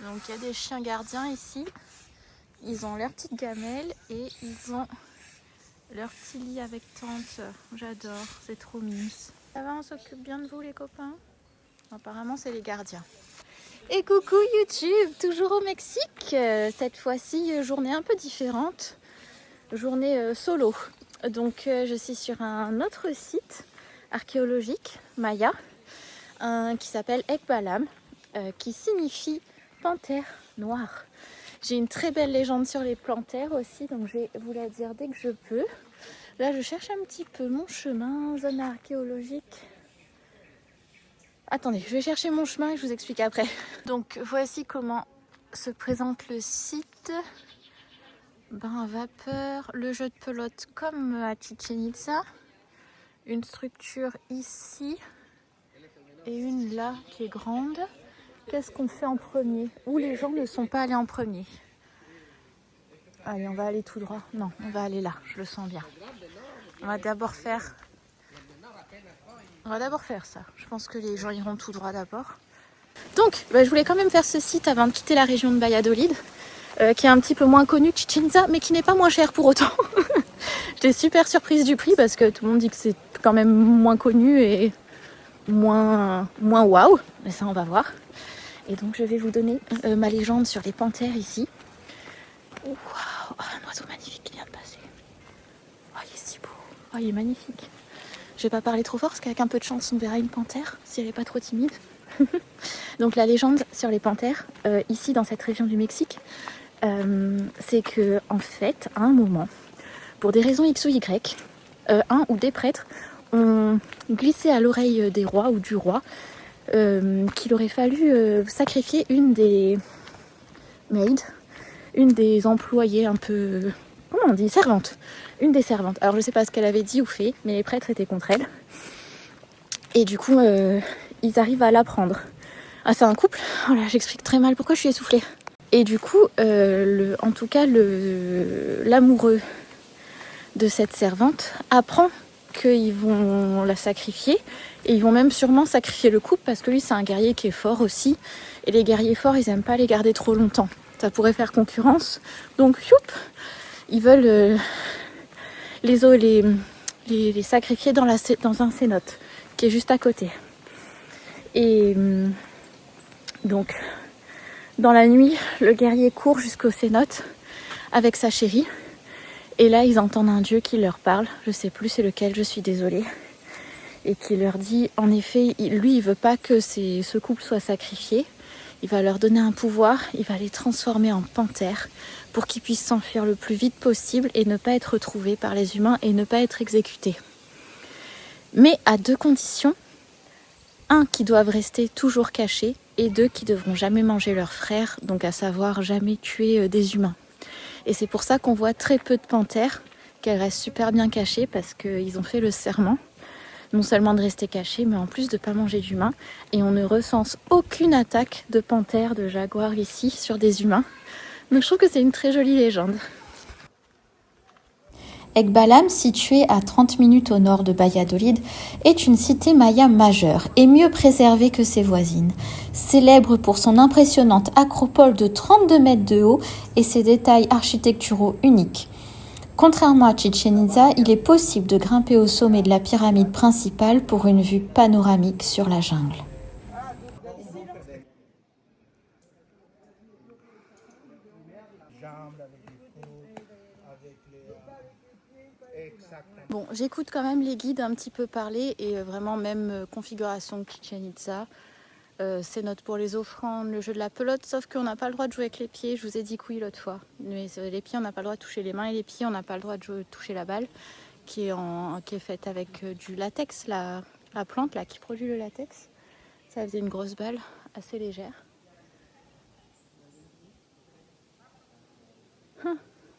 Donc il y a des chiens gardiens ici. Ils ont leur petite gamelle et ils ont leur petit lit avec tente. J'adore, c'est trop mignon. Ça va, on s'occupe bien de vous les copains? Apparemment c'est les gardiens. Et coucou YouTube, toujours au Mexique. Cette fois-ci, journée un peu différente. Journée solo. Donc je suis sur un autre site archéologique, Maya, qui s'appelle Ekbalam, qui signifie panthère noire. J'ai une très belle légende sur les panthères aussi, donc je vais vous la dire dès que je peux. Là je cherche un petit peu mon chemin, zone archéologique. Attendez, je vais chercher mon chemin et je vous explique après. Donc voici comment se présente le site. Bain à vapeur, le jeu de pelote comme à Chichen Itza. Une structure ici et une là qui est grande. Qu'est-ce qu'on fait en premier? Où les gens ne sont pas allés en premier? Allez, on va aller tout droit. Non, on va aller là, je le sens bien. On va d'abord faire ça. Je pense que les gens iront tout droit d'abord. Donc, je voulais quand même faire ce site avant de quitter la région de Valladolid, qui est un petit peu moins connu que Chichen Itza, mais qui n'est pas moins cher pour autant. J'étais super surprise du prix parce que tout le monde dit que c'est quand même moins connu et moins waouh. Mais ça, on va voir. Et donc, je vais vous donner ma légende sur les panthères ici. Waouh, un oiseau magnifique qui vient de passer. Oh, il est si beau. Oh, il est magnifique. Je vais pas parler trop fort parce qu'avec un peu de chance, on verra une panthère si elle n'est pas trop timide. Donc, la légende sur les panthères, ici dans cette région du Mexique, c'est que en fait, à un moment, pour des raisons X ou Y, un ou des prêtres ont glissé à l'oreille des rois ou du roi qu'il aurait fallu sacrifier une des maids, une des employées un peu... Comment on dit? Servante. Une des servantes. Alors je sais pas ce qu'elle avait dit ou fait, mais les prêtres étaient contre elle. Et du coup, ils arrivent à l'apprendre. Ah, c'est un couple? Voilà, j'explique très mal pourquoi je suis essoufflée. Et du coup, en tout cas, l'amoureux de cette servante apprend qu'ils vont la sacrifier et ils vont même sûrement sacrifier le couple parce que lui c'est un guerrier qui est fort aussi et les guerriers forts ils aiment pas les garder trop longtemps, ça pourrait faire concurrence, donc youp, ils veulent les sacrifier dans un cénote qui est juste à côté. Et donc dans la nuit le guerrier court jusqu'au cénote avec sa chérie. Et là, ils entendent un dieu qui leur parle, je sais plus c'est lequel, je suis désolée, et qui leur dit, en effet, lui, il veut pas que ce couple soit sacrifié, il va leur donner un pouvoir, il va les transformer en panthères pour qu'ils puissent s'enfuir le plus vite possible et ne pas être retrouvés par les humains et ne pas être exécutés. Mais à deux conditions, un, qui doivent rester toujours cachés, et deux, qui devront jamais manger leurs frères, donc à savoir jamais tuer des humains. Et c'est pour ça qu'on voit très peu de panthères, qu'elles restent super bien cachées parce qu'ils ont fait le serment, non seulement de rester cachées, mais en plus de ne pas manger d'humains. Et on ne recense aucune attaque de panthères, de jaguars ici sur des humains. Donc je trouve que c'est une très jolie légende. Ekbalam, située à 30 minutes au nord de Valladolid, est une cité maya majeure et mieux préservée que ses voisines. Célèbre pour son impressionnante acropole de 32 mètres de haut et ses détails architecturaux uniques. Contrairement à Chichen Itza, il est possible de grimper au sommet de la pyramide principale pour une vue panoramique sur la jungle. Bon, j'écoute quand même les guides un petit peu parler et vraiment même configuration que Chichen Itza. Cénote pour les offrandes, le jeu de la pelote, sauf qu'on n'a pas le droit de jouer avec les pieds, je vous ai dit que oui l'autre fois. Mais les pieds, on n'a pas le droit de toucher les mains et les pieds, on n'a pas le droit de toucher la balle qui est faite avec du latex, la plante là qui produit le latex. Ça faisait une grosse balle assez légère.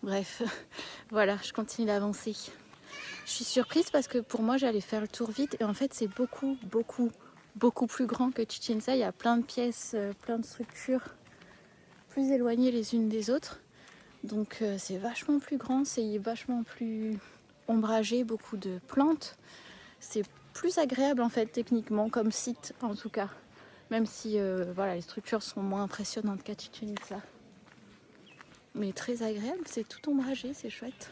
Bref, voilà, je continue d'avancer. Je suis surprise parce que pour moi j'allais faire le tour vite et en fait c'est beaucoup plus grand que Chichen Itza. Il y a plein de pièces, plein de structures plus éloignées les unes des autres. Donc c'est vachement plus grand, c'est vachement plus ombragé, beaucoup de plantes. C'est plus agréable en fait techniquement comme site en tout cas. Même si voilà, les structures sont moins impressionnantes qu'à Chichén Itzá. Mais très agréable, c'est tout ombragé, c'est chouette.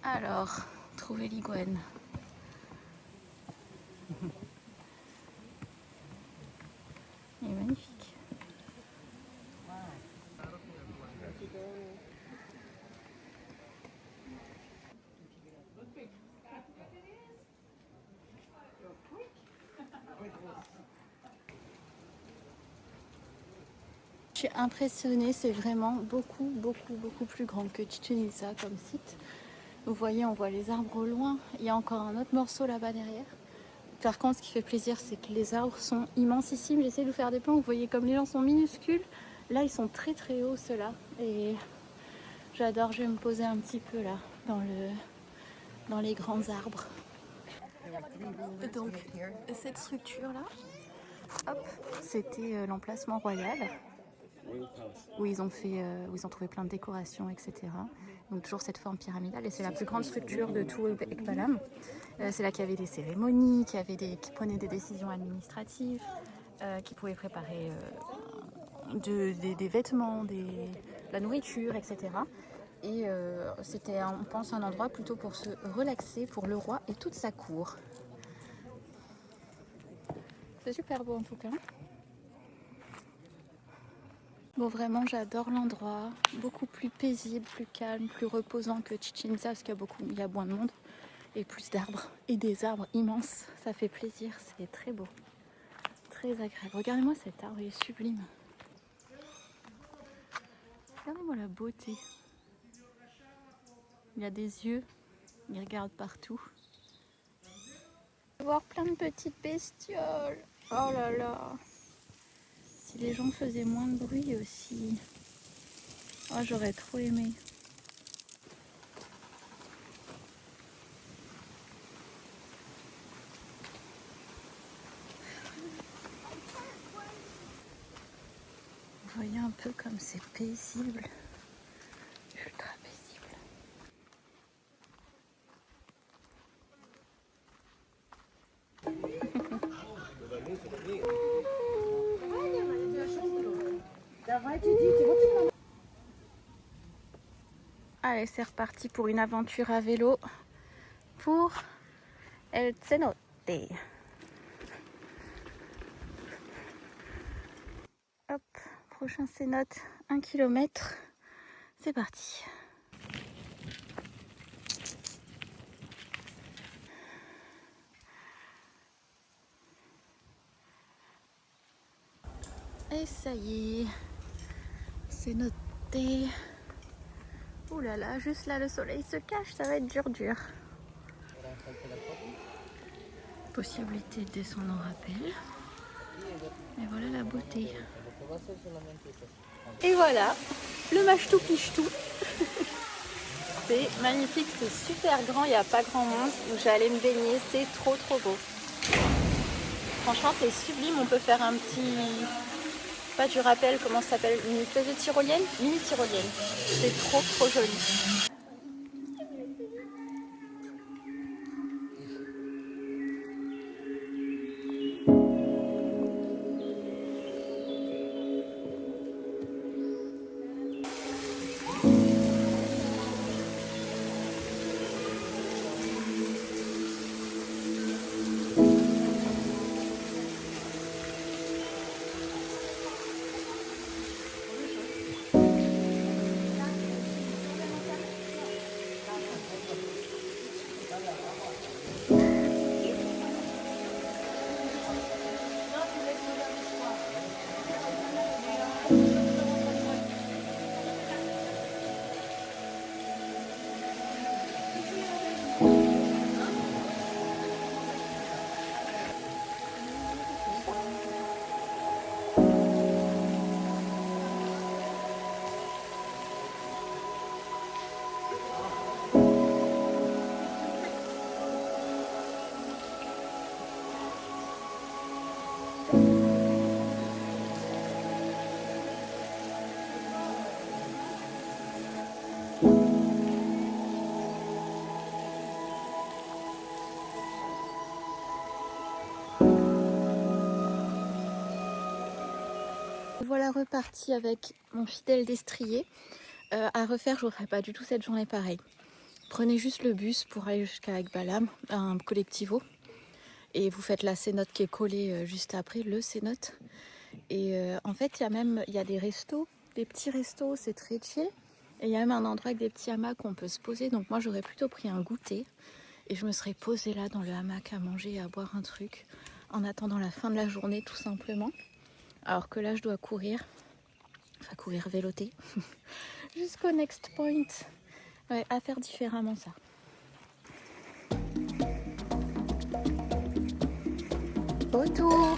Alors, trouver l'iguane. Il est magnifique. Je suis impressionnée, c'est vraiment beaucoup plus grand que Chichén Itzá comme site. Vous voyez, on voit les arbres au loin. Il y a encore un autre morceau là-bas derrière. Par contre, ce qui fait plaisir, c'est que les arbres sont immensissimes. J'essaie de vous faire des plans. Vous voyez comme les gens sont minuscules. Là, ils sont très hauts, ceux-là. Et j'adore, je vais me poser un petit peu là, dans les grands arbres. Donc, cette structure-là, hop, c'était l'emplacement royal. Où ils ont trouvé plein de décorations, etc. Donc toujours cette forme pyramidale, et c'est la plus grande structure de tout Ekbalam. C'est là qu'il y avait des cérémonies, qui prenaient des décisions administratives, qui pouvaient préparer des vêtements, de la nourriture, etc. Et c'était, on pense, un endroit plutôt pour se relaxer pour le roi et toute sa cour. C'est super beau en tout cas. Bon, vraiment, j'adore l'endroit. Beaucoup plus paisible, plus calme, plus reposant que Chichén Itzá parce qu'il y a moins de monde et plus d'arbres. Et des arbres immenses. Ça fait plaisir, c'est très beau. Très agréable. Regardez-moi cet arbre, il est sublime. Regardez-moi la beauté. Il a des yeux, il regarde partout. On va voir plein de petites bestioles. Oh là là. Si les gens faisaient moins de bruit aussi. Oh, j'aurais trop aimé. Vous voyez un peu comme c'est paisible. Ultra paisible. Allez, c'est reparti pour une aventure à vélo pour El Cenote. Hop, prochain cénote, 1 km. C'est parti. Et ça y est, c'est noté. Ouh là là, juste là le soleil se cache, ça va être dur. Possibilité de descendre en rappel. Et voilà la beauté. Et voilà, le Machtou Pichtou. C'est magnifique, c'est super grand, il n'y a pas grand monde. J'allais me baigner, c'est trop beau. Franchement, c'est sublime, on peut faire un petit... Pas du rappel, comment ça s'appelle? Une espèce de tyrolienne? Mini tyrolienne. C'est trop joli. Voilà reparti avec mon fidèle destrier. À refaire, je ne referai pas du tout cette journée pareille. Prenez juste le bus pour aller jusqu'à Ekbalam, un collectivo. Et vous faites la cénote qui est collée juste après, le cénote. Et en fait, il y a des restos, des petits restos, c'est très chill. Et il y a même un endroit avec des petits hamacs où on peut se poser. Donc moi, j'aurais plutôt pris un goûter. Et je me serais posée là dans le hamac à manger et à boire un truc. En attendant la fin de la journée, tout simplement. Alors que là, je dois courir. Enfin, courir, véloter. Jusqu'au next point. Ouais, à faire différemment ça. Autour.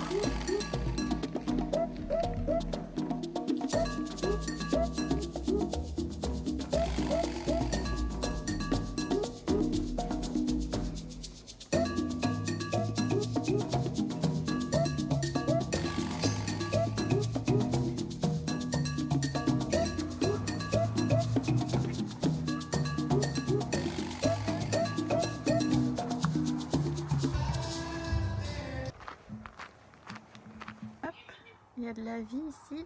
Il y a de la vie ici.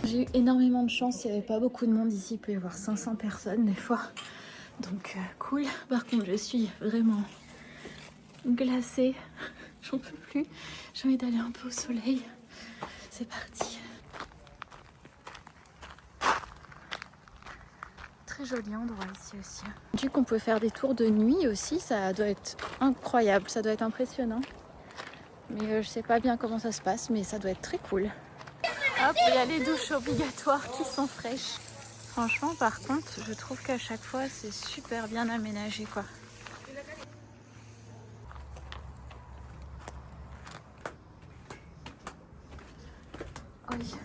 J'ai eu énormément de chance, il n'y avait pas beaucoup de monde ici, il peut y avoir 500 personnes des fois. Donc cool. Par contre, je suis vraiment glacée. J'en peux plus. J'ai envie d'aller un peu au soleil. C'est parti. Très joli endroit ici aussi. Du coup, on peut faire des tours de nuit aussi. Ça doit être incroyable, ça doit être impressionnant. Mais je sais pas bien comment ça se passe, mais ça doit être très cool. Hop, il y a les douches obligatoires qui sont fraîches. Franchement, par contre, je trouve qu'à chaque fois, c'est super bien aménagé, quoi. Oui.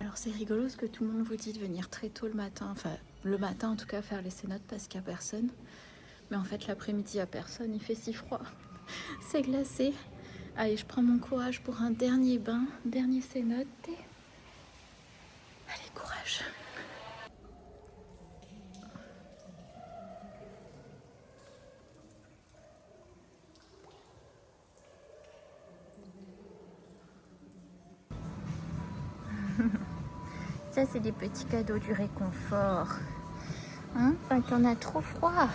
Alors c'est rigolo parce que tout le monde vous dit de venir très tôt le matin, enfin le matin en tout cas faire les cénotes parce qu'il n'y a personne. Mais en fait l'après-midi il n'y a personne, il fait si froid, c'est glacé. Allez, je prends mon courage pour un dernier bain, dernier cénote. Allez, courage. Ça, c'est des petits cadeaux du réconfort. Hein, quand on a trop froid.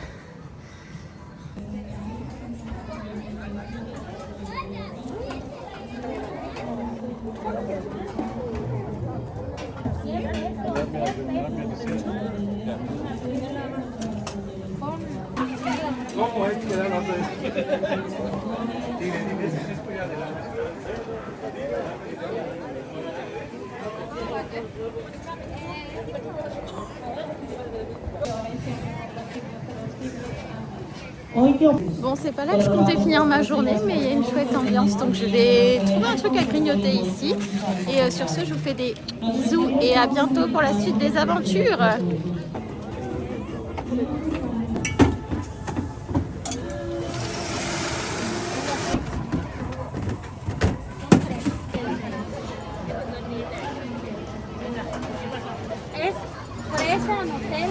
Bon, c'est pas là que je comptais finir ma journée, mais il y a une chouette ambiance, donc je vais trouver un truc à grignoter ici. Et sur ce, je vous fais des bisous et à bientôt pour la suite des aventures. Por eso en hotel.